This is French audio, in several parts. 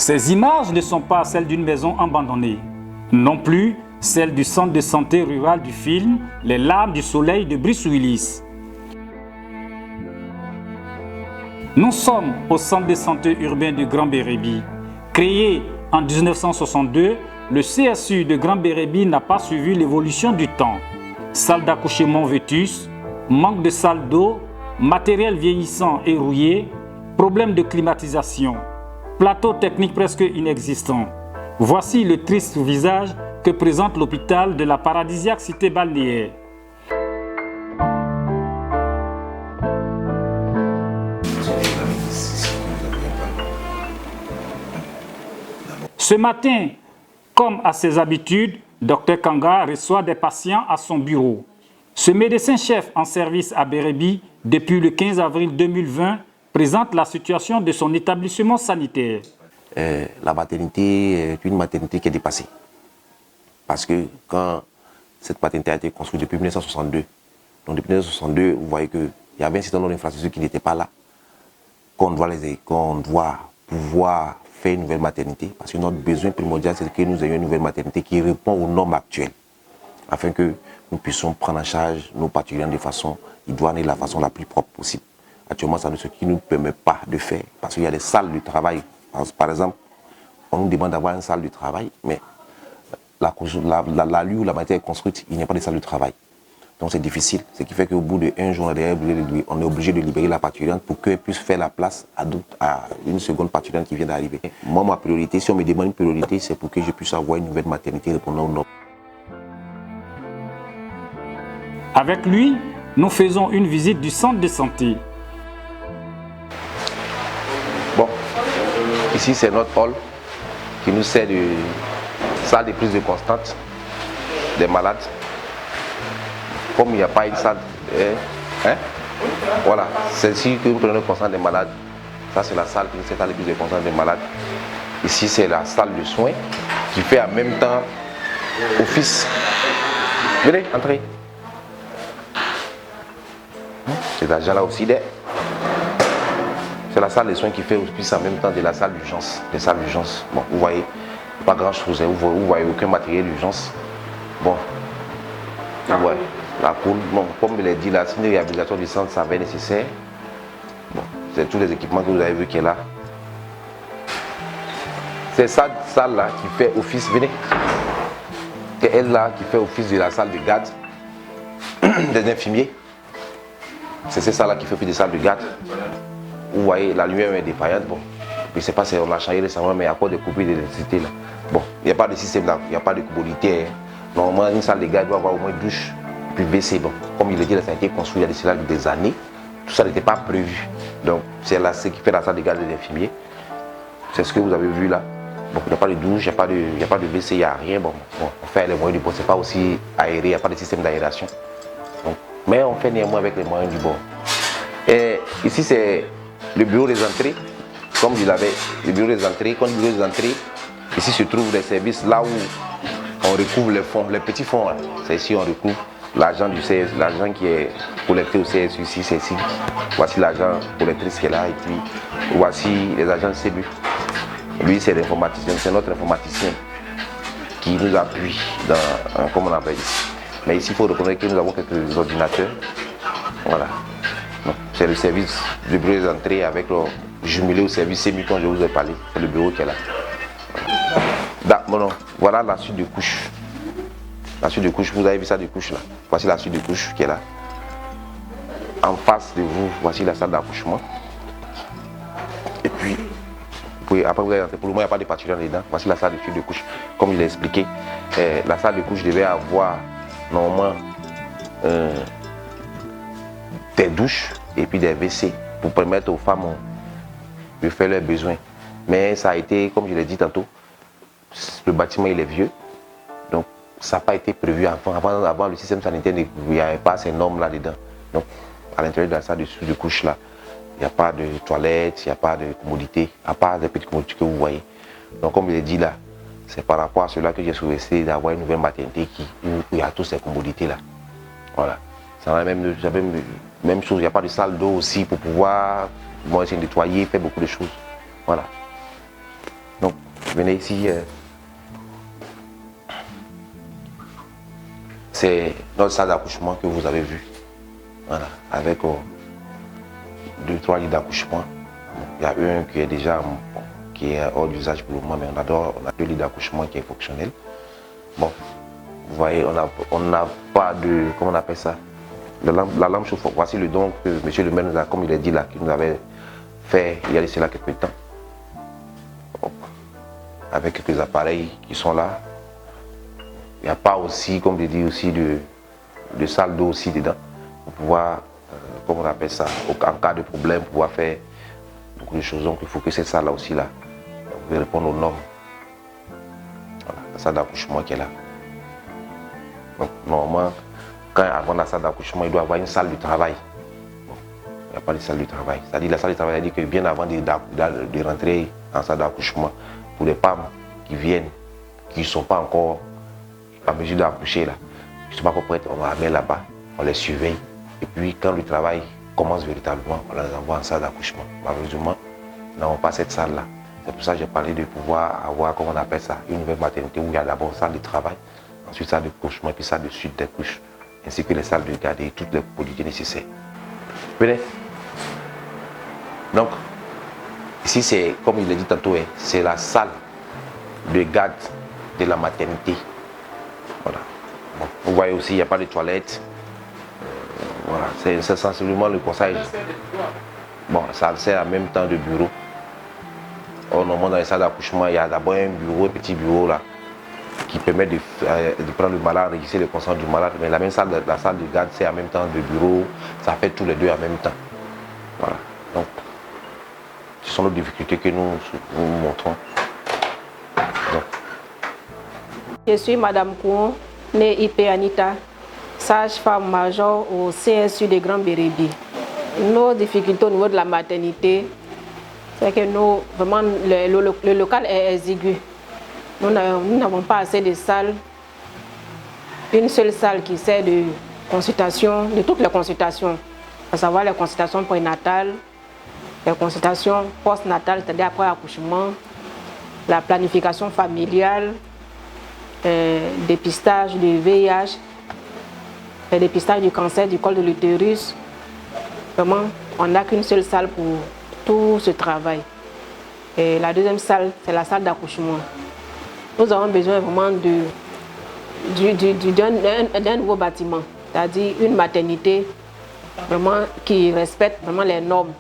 Ces images ne sont pas celles d'une maison abandonnée, non plus celles du centre de santé rural du film Les larmes du soleil de Bruce Willis. Nous sommes au centre de santé urbain de Grand Bérébi. Créé en 1962, le CSU de Grand Bérébi n'a pas suivi l'évolution du temps. Salle d'accouchement vétuste, manque de salle d'eau, matériel vieillissant et rouillé, problème de climatisation, plateau technique presque inexistant. Voici le triste visage que présente l'hôpital de la paradisiaque cité balnéaire. Ce matin, comme à ses habitudes, Dr Kanga reçoit des patients à son bureau. Ce médecin-chef en service à Bérébi depuis le 15 avril 2020 présente la situation de son établissement sanitaire. La maternité est une maternité qui est dépassée. Parce que quand cette maternité a été construite depuis 1962, donc depuis 1962, vous voyez qu'il y avait un certain nombre d'infrastructures qui n'étaient pas là, qu'on doit pouvoir faire une nouvelle maternité, parce que notre besoin primordial, c'est que nous ayons une nouvelle maternité qui répond aux normes actuelles, afin que nous puissions prendre en charge nos particuliers de façon idoine et de la façon la plus propre possible. Actuellement, c'est ce qui ne nous permet pas de faire, parce qu'il y a des salles de travail. Par exemple, on nous demande d'avoir une salle de travail, mais la lieu où la matière est construite, il n'y a pas de salle de travail. Donc c'est difficile, ce qui fait qu'au bout d'un jour, on est obligé de libérer la parturiente pour qu'elle puisse faire la place à une seconde parturiente qui vient d'arriver. Moi, ma priorité, si on me demande une priorité, c'est pour que je puisse avoir une nouvelle maternité répondant aux normes. Avec lui, nous faisons une visite du centre de santé. Bon, ici c'est notre hall qui nous sert de salle de prise de constante des malades. Comme il n'y a pas une salle, voilà, celle-ci que nous prenons constante des malades, ça c'est la salle qui nous sert de prise de constante des malades. Ici c'est la salle de soins qui fait en même temps office. Venez, entrez. Ces agents-là aussi, c'est la salle de soins qui fait office en même temps de la salle d'urgence. Les salles d'urgence. Bon, vous voyez, pas grand-chose, vous voyez aucun matériel d'urgence. Bon, vous voyez. La cour, bon, comme je l'ai dit, la signe de réhabilitation du centre s'avère nécessaire. Bon, c'est tous les équipements que vous avez vu qui est là. C'est cette salle-là qui fait office, venez. C'est elle-là qui fait office de la salle de garde des infirmiers. C'est cette salle-là qui fait office de salle de garde. Vous voyez, la lumière est défaillante. Bon, je ne sais pas si on l'a changé récemment, mais il y a encore des coupures d'électricité là. Bon, il n'y a pas de système là, il n'y a pas de commodité. Normalement, une salle de garde doit avoir au moins une douche. WC, bon, comme il est dit, ça a été construit il y a des années, tout ça n'était pas prévu. Donc c'est là ce qui fait la salle de garde des infirmiers. C'est ce que vous avez vu là. Bon, il n'y a pas de douche, il n'y a pas de WC, il n'y a rien. Bon, on fait les moyens du bord, c'est pas aussi aéré, il n'y a pas de système d'aération. Mais on fait néanmoins avec les moyens du bord. Et ici c'est le bureau des entrées. Comme je l'avais, le bureau des entrées, ici se trouvent les services là où on recouvre les fonds, les petits fonds. C'est ici on recouvre. L'argent du CS, l'argent qui est collecté au CSU ici, c'est ici. Voici l'argent collectrice qui est là et puis voici les agents de CEBU. Lui c'est l'informaticien, c'est notre informaticien qui nous appuie dans, comme on appelle ici. Mais ici il faut reconnaître que nous avons quelques ordinateurs. Voilà. C'est le service du bureau des entrées avec le jumelé au service CEBU dont je vous ai parlé. C'est le bureau qui est là. Voilà, voilà la suite de couches. La suite de couche, vous avez vu ça de couche là. Voici la suite de couche qui est là. En face de vous, voici la salle d'accouchement. Et puis, après vous allez rentrer. Pour le moment, il n'y a pas de particulier dedans. Voici la salle de suite de couche. Comme je l'ai expliqué, la salle de couche devait avoir normalement des douches et puis des WC pour permettre aux femmes de faire leurs besoins. Mais ça a été, comme je l'ai dit tantôt, le bâtiment il est vieux. Donc, ça n'a pas été prévu avant le système sanitaire, il n'y avait pas ces normes là-dedans. Donc, à l'intérieur de la salle de couche là, il n'y a pas de toilette, il n'y a pas de commodité, à part des petites commodités que vous voyez. Donc, comme je l'ai dit là, c'est par rapport à cela que j'ai souhaité d'avoir une nouvelle maternité où il y a toutes ces commodités là. Voilà. Ça a même chose, il n'y a pas de salle d'eau aussi pour pouvoir nettoyer, faire beaucoup de choses. Voilà. Donc, Venez ici. C'est notre salle d'accouchement que vous avez vu. Voilà, avec 2-3 lits d'accouchement. Il y a un qui est déjà qui est hors d'usage pour le moment, mais on a 2 lits d'accouchement qui est fonctionnel. Bon, vous voyez, on n'a pas de, comment on appelle ça, la lampe chauffe. Voici le don que M. le maire nous a, comme il a dit là, qu'il nous avait fait il y a laissé là quelques temps. Bon, avec quelques appareils qui sont là. Il n'y a pas aussi, comme je dis, aussi de salle d'eau aussi dedans. Pour pouvoir, comment on appelle ça, en cas de problème, pouvoir faire beaucoup de choses. Donc il faut que cette salle-là aussi là, vous répondre aux normes. Voilà, la salle d'accouchement qui est là. Donc normalement, avant la salle d'accouchement, il doit y avoir une salle de travail. Bon, il n'y a pas de salle de travail. C'est-à-dire la salle de travail, elle dit que bien avant de rentrer en salle d'accouchement, pour les femmes qui viennent, qui ne sont pas encore à mesure d'accoucher là, ils ne sont pas encore prêtes, on va les mettre là-bas, on les surveille. Et puis quand le travail commence véritablement, on les envoie en salle d'accouchement. Malheureusement, nous n'avons pas cette salle-là. C'est pour ça que j'ai parlé de pouvoir avoir, comment on appelle ça, une nouvelle maternité où il y a d'abord une salle de travail, ensuite salle d'accouchement, puis salle de suite des couches, ainsi que les salles de garde et toutes les produits nécessaires. Venez. Donc, ici c'est, comme il l'a dit tantôt, c'est la salle de garde de la maternité. Voilà. Bon, vous voyez aussi, il n'y a pas de toilettes. Voilà, c'est sensiblement le conseil. Bon, ça sert en même temps de bureau. Normalement, dans les salles d'accouchement, il y a d'abord un bureau, un petit bureau là, qui permet de prendre le malade, enregistrer le consent du malade. Mais la même salle, la salle de garde, c'est en même temps de bureau. Ça fait tous les deux en même temps. Voilà. Donc, ce sont nos difficultés que nous montrons. Donc. Je suis Madame Kouon, née IP Anita, sage-femme major au CSU de Grand Bérébi. Nos difficultés au niveau de la maternité, c'est que nous, vraiment, le local est exigu. Nous n'avons pas assez de salles. Une seule salle qui sert de consultation, de toutes les consultations, à savoir les consultations prénatales, les consultations postnatales, c'est-à-dire après l'accouchement, la planification familiale, dépistage du VIH, le dépistage du cancer du col de l'utérus. Vraiment, on n'a qu'une seule salle pour tout ce travail. Et la deuxième salle, c'est la salle d'accouchement. Nous avons besoin vraiment d'un nouveau bâtiment, c'est-à-dire une maternité vraiment qui respecte vraiment les normes.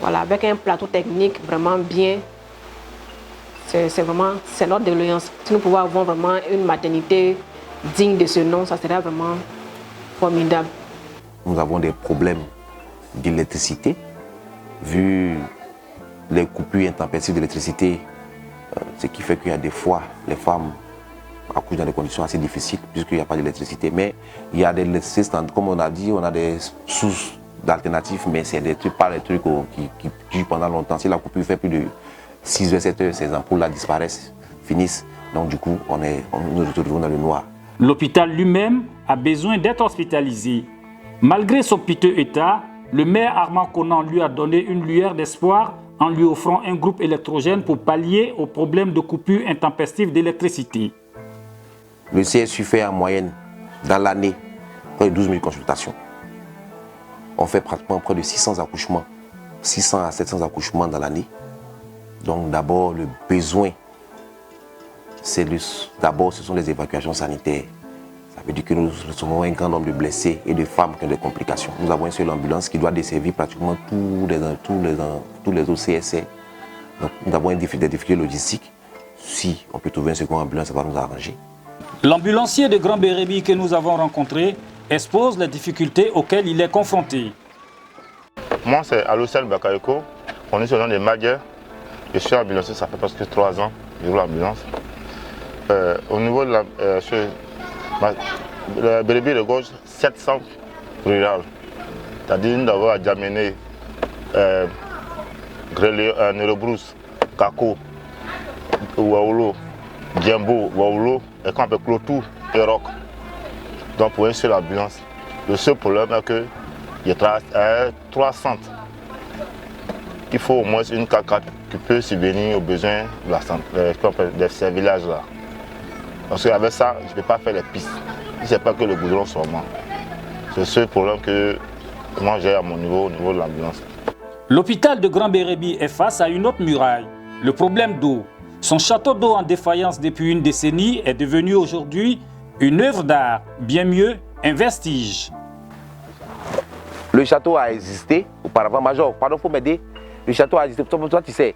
Voilà, avec un plateau technique vraiment bien. C'est notre doléance. Si nous pouvons avoir vraiment une maternité digne de ce nom, ça serait vraiment formidable. Nous avons des problèmes d'électricité, vu les coupures intempestives d'électricité, ce qui fait qu'il y a des fois, les femmes accouchent dans des conditions assez difficiles, puisqu'il n'y a pas d'électricité. Mais il y a des électricités, comme on a dit, on a des sources d'alternatives, mais c'est des trucs, pas des trucs qui durent pendant longtemps. Si la coupure fait plus de 6 heures, 7 heures, ces ampoules-là disparaissent, finissent. Donc du coup, nous nous retrouvons dans le noir. L'hôpital lui-même a besoin d'être hospitalisé. Malgré son piteux état, le maire Armand Konan lui a donné une lueur d'espoir en lui offrant un groupe électrogène pour pallier aux problèmes de coupure intempestive d'électricité. Le CSU fait en moyenne, dans l'année, près de 12 000 consultations. On fait pratiquement près de 600 accouchements, 600 à 700 accouchements dans l'année. Donc d'abord, le besoin, d'abord ce sont les évacuations sanitaires. Ça veut dire que nous recevons un grand nombre de blessés et de femmes qui ont des complications. Nous avons une seule ambulance qui doit desservir pratiquement tous les autres CSR. Donc nous avons des difficultés logistiques. Si on peut trouver une seconde ambulance, ça va nous arranger. L'ambulancier de Grand Bérébi que nous avons rencontré expose les difficultés auxquelles il est confronté. Moi, c'est Alocel Bakayoko. On est sur le nom des Maguer. Je suis ambulancier, ça fait presque 3 ans que je roule l'ambulance. Au niveau de la Bérébi regorge 700 rurales. C'est-à-dire nous avons à Djamene, Nerobrousse, Kako, Waoulo, Djembo, Waoulo, et qu'on appelle Clotou et Roc. Donc pour une seule ambulance, le seul problème est qu'il y a 3 centres. Il faut au moins une 4x4 qui peut subvenir aux besoins de la santé, de ces villages-là. Parce qu'avec ça, je ne peux pas faire les pistes. Si ce n'est pas que le goudron seulement. C'est ce problème que moi j'ai à mon niveau, au niveau de l'ambulance. L'hôpital de Grand Bérébi est face à une autre muraille, le problème d'eau. Son château d'eau en défaillance depuis une décennie est devenu aujourd'hui une œuvre d'art, bien mieux, un vestige. Le château a existé auparavant. Major, pardon, il faut m'aider. Le château a existé. Toi, tu sais,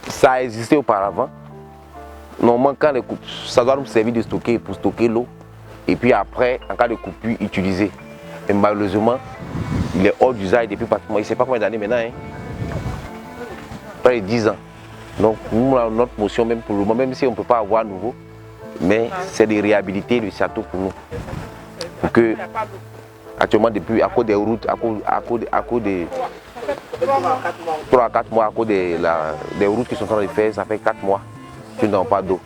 ça a existé auparavant. Normalement, quand les coupes, ça doit nous servir de stocker pour stocker l'eau. Et puis après, en cas de coupure, utiliser. Et malheureusement, il est hors d'usage depuis pratiquement, il ne sait pas combien d'années maintenant. Hein. Près de 10 ans. Donc, nous, notre motion, même pour le moment, même si on ne peut pas avoir nouveau, mais c'est de réhabiliter le château pour nous. Pour que, actuellement, depuis, à cause des routes, à cause des 3 à 4 mois, à cause des routes qui sont en train de faire, ça fait 4 mois que nous n'avons pas d'eau.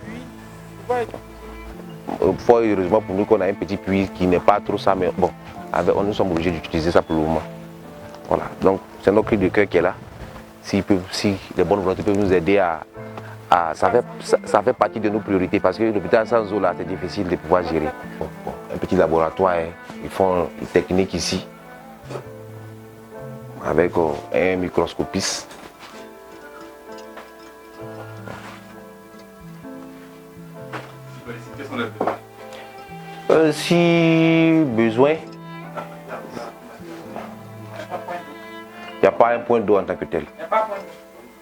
Fort heureusement pour nous qu'on a un petit puits qui n'est pas trop ça, mais bon, nous sommes obligés d'utiliser ça pour le moment. Voilà, donc c'est notre cri de cœur qui est là. Si les bonnes volontés peuvent nous aider ça fait partie de nos priorités parce que l'hôpital sans eau là, c'est difficile de pouvoir gérer. Bon, un petit laboratoire, hein, ils font une technique ici avec un microscopiste. Si besoin, il n'y a pas un point d'eau en tant que tel. Il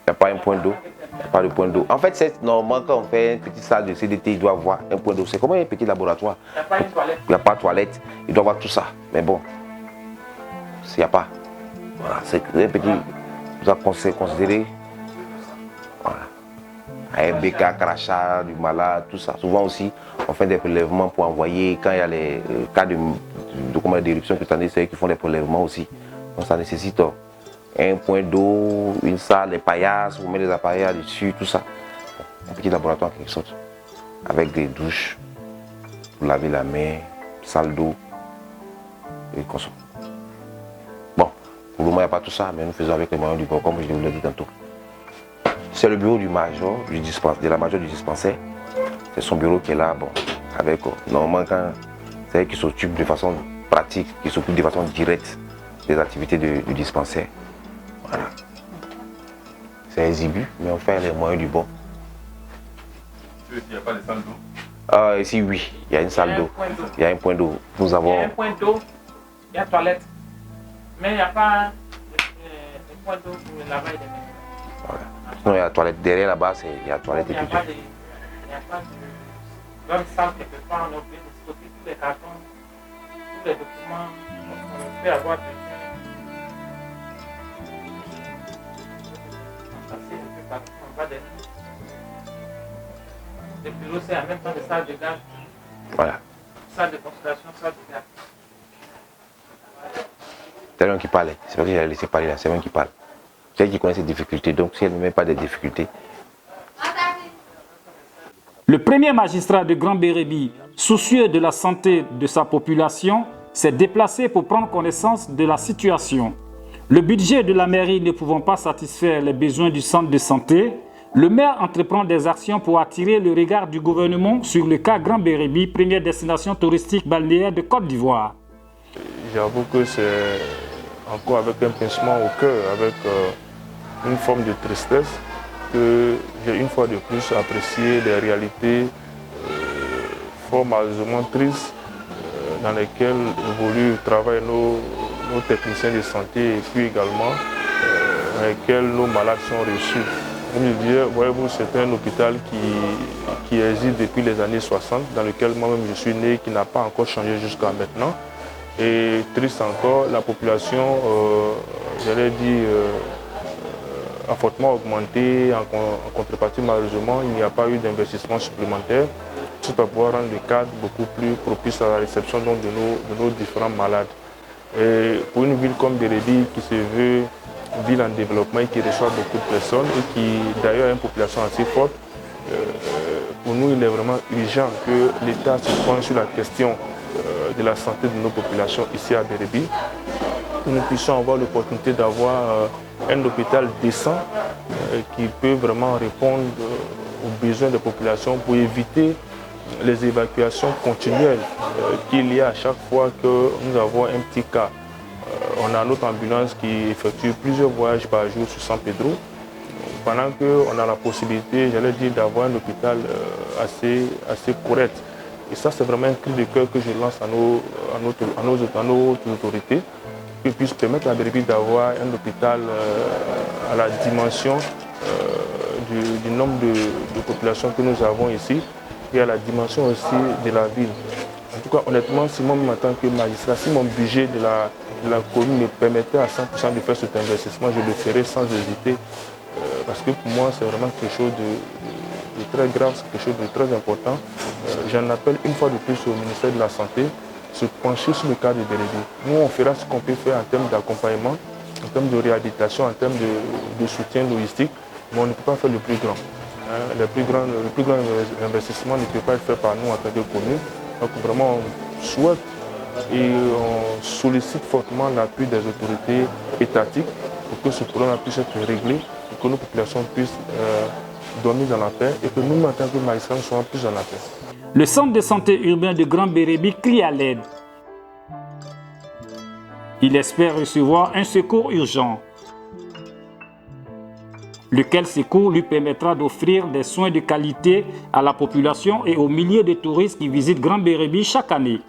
n'y a pas un point d'eau. Pas de point d'eau. En fait, c'est normalement quand on fait une petite salle de CDT, il doit avoir un point d'eau. C'est comme un petit laboratoire. Il n'y a pas une toilette. Il n'y a pas de toilette. Il doit avoir tout ça. Mais bon, s'il n'y a pas. Voilà, c'est un petit. Vous avez considéré. Voilà. Un béca, crachat, du malade, tout ça. Souvent aussi, on fait des prélèvements pour envoyer quand il y a les cas d'éruption cutanée, c'est eux qui font des prélèvements aussi. Donc ça nécessite un point d'eau, une salle, des paillasses, vous mettez des appareils dessus, tout ça. Un petit laboratoire quelque sorte. Avec des douches, pour laver la main, salle d'eau et consommer. Bon, pour le moment il n'y a pas tout ça, mais nous faisons avec les moyens du bord, comme je vous l'ai dit tantôt. C'est le bureau du major, de la major du dispensaire. C'est son bureau qui est là, bon, avec normalement quand c'est elle qui s'occupe de façon pratique, qui s'occupe de façon directe des activités du dispensaire. Voilà. C'est exigu, mais on fait les moyens du bon. Il n'y a pas de salle d'eau? Ici, oui, il y a une salle d'eau. Il y a un point d'eau. Nous avons. Il y a un point d'eau, il y a toilette. Mais il n'y a pas de point d'eau pour le lavage des mains. Voilà. Sinon, il y a la toilette. Derrière là-bas, il y a la toilette et puis tout. Il n'y a pas de grande salle quelque part, on a oublié de stocker tous les cartons, tous les documents qu'on peut avoir besoin. Le bureau, c'est en même temps des salles de garde. Voilà. Salle de consultation, salle de garde. C'est lui qui parle. C'est pas que j'ai laissé parler là, c'est lui qui parle. C'est elle qui connaît ses difficultés, donc si elle ne met pas de difficultés. Le premier magistrat de Grand Bérébi, soucieux de la santé de sa population, s'est déplacé pour prendre connaissance de la situation. Le budget de la mairie ne pouvant pas satisfaire les besoins du centre de santé, le maire entreprend des actions pour attirer le regard du gouvernement sur le cas Grand Bérébi, première destination touristique balnéaire de Côte d'Ivoire. J'avoue que c'est encore avec un pincement au cœur, avec une forme de tristesse, que j'ai une fois de plus apprécié les réalités fort malheureusement tristes dans lesquelles évoluent, travaillent nos techniciens de santé et puis également dans lesquels nos malades sont reçus. Comme je disais, voyez-vous, c'est un hôpital qui existe depuis les années 60, dans lequel moi-même je suis né, qui n'a pas encore changé jusqu'à maintenant. Et triste encore, la population, j'allais dire, a fortement augmenté. En contrepartie, malheureusement, il n'y a pas eu d'investissement supplémentaire, tout à pouvoir rendre le cadre beaucoup plus propice à la réception donc, de nos différents malades. Et pour une ville comme Bérébi, qui se veut ville en développement et qui reçoit beaucoup de personnes et qui d'ailleurs a une population assez forte, pour nous, il est vraiment urgent que l'État se penche sur la question de la santé de nos populations ici à Bérébi, que nous puissions avoir l'opportunité d'avoir un hôpital décent qui peut vraiment répondre aux besoins des populations pour éviter les évacuations continuelles qu'il y a à chaque fois que nous avons un petit cas. On a notre ambulance qui effectue plusieurs voyages par jour sur San Pedro, pendant qu'on a la possibilité, j'allais dire, d'avoir un hôpital assez correct. Et ça, c'est vraiment un cri de cœur que je lance à nos autorités, qui puissent permettre à Bérébi d'avoir un hôpital à la dimension du nombre de populations que nous avons ici et à la dimension aussi de la ville. En tout cas, honnêtement, si moi, en tant que magistrat, si mon budget de la commune me permettait à 100% de faire cet investissement, je le ferais sans hésiter. Parce que pour moi, c'est vraiment quelque chose de très grave, c'est quelque chose de très important. J'en appelle une fois de plus au ministère de la Santé, se pencher sur le cas de Bérébi. Nous, on fera ce qu'on peut faire en termes d'accompagnement, en termes de réhabilitation, en termes de soutien logistique, mais on ne peut pas faire le plus grand. Le plus grand investissement ne peut pas être fait par nous en tant que commune. Donc vraiment, on souhaite et on sollicite fortement l'appui des autorités étatiques pour que ce problème puisse être réglé, pour que nos populations puissent dormir dans la paix et que nous, en tant que magistrats, nous soyons plus dans la paix. Le centre de santé urbain de Grand Bérébi crie à l'aide. Il espère recevoir un secours urgent, lequel secours lui permettra d'offrir des soins de qualité à la population et aux milliers de touristes qui visitent Grand Bérébi chaque année.